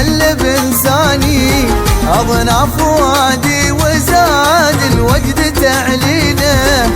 حل بإنساني أضنى فؤادي وزاد الوجد تعليله.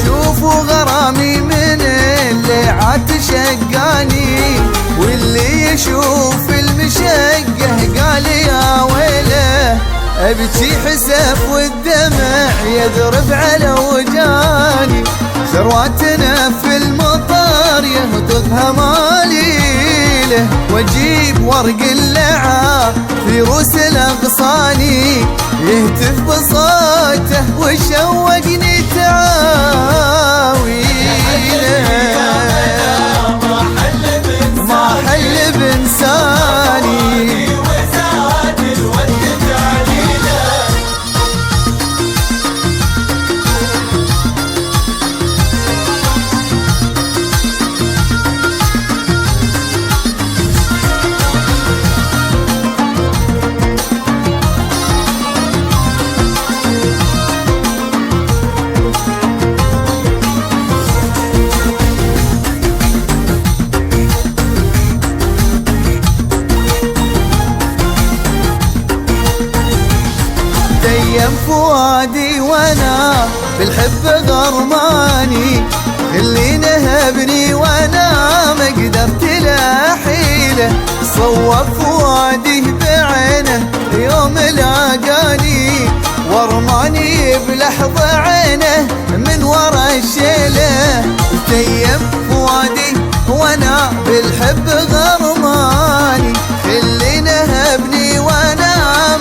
شوفوا غرامي من اللي عاد شقاني، واللي يشوف المشقه قال يا ويله. ابكي حسف والدمع يذرب على وجاني، ثرواتنا في المطار يهتفها ماليله. واجيب ورق اللعاب في روس الاغصاني، يهتف بصوته وشوقني تعاويله. ما حل بإنساني ديم فؤادي وانا بالحب غرماني، اللي نهبني وانا ما قدرت لا حيله. صوب فؤادي بعينه يوم لاقاني، ورماني بلحظة عينه من ورا الشيله. ديم فؤادي وانا بالحب غرماني، اللي نهبني وانا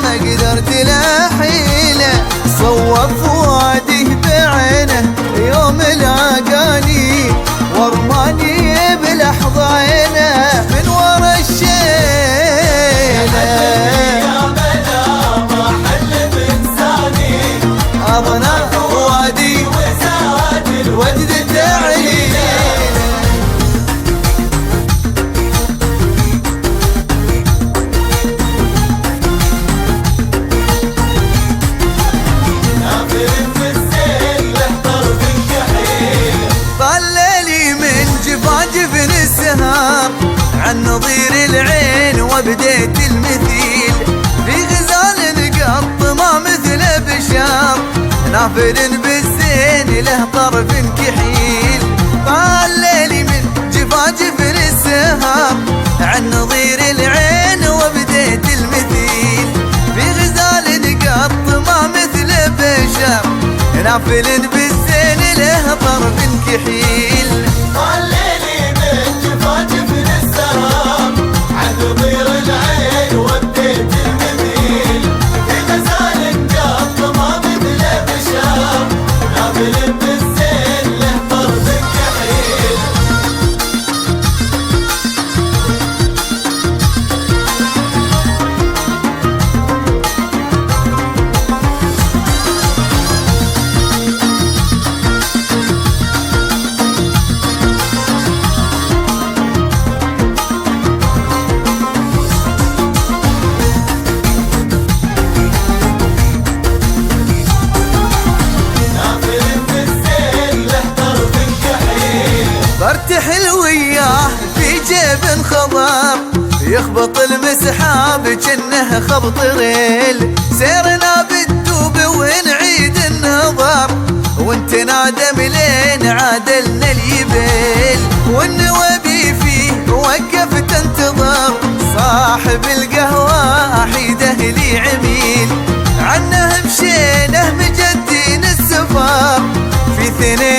ما قدرت لا حيله. صوب فؤادي بعينه يوم لاقاني، ورماني بلحظة عينه من ورا الشيله. ما حل بإنساني أضنى فؤادي وزاد الوجد تعليله. عن نظير العين وبديت المثيل، في غزال نقط ما مثله بشار، نافر بالزين له طرف كحيل. طلالي من جفاجف السهر عن نظير العين وبديت المثيل، في غزال نقط ما مثله بشار، نافر بالزين له طرف كحيل. برتحل وياه في جيب خضر، يخبط المسحاب جنه خبط غيل. سيرنا بالدوب ونعيد النظر، وانت نادم لين عادلنا اليبيل. والنوبي فيه وقفت انتظر، صاحب القهوة احيده لي عميل. عنه مشينه مجدين السفر، في ثنين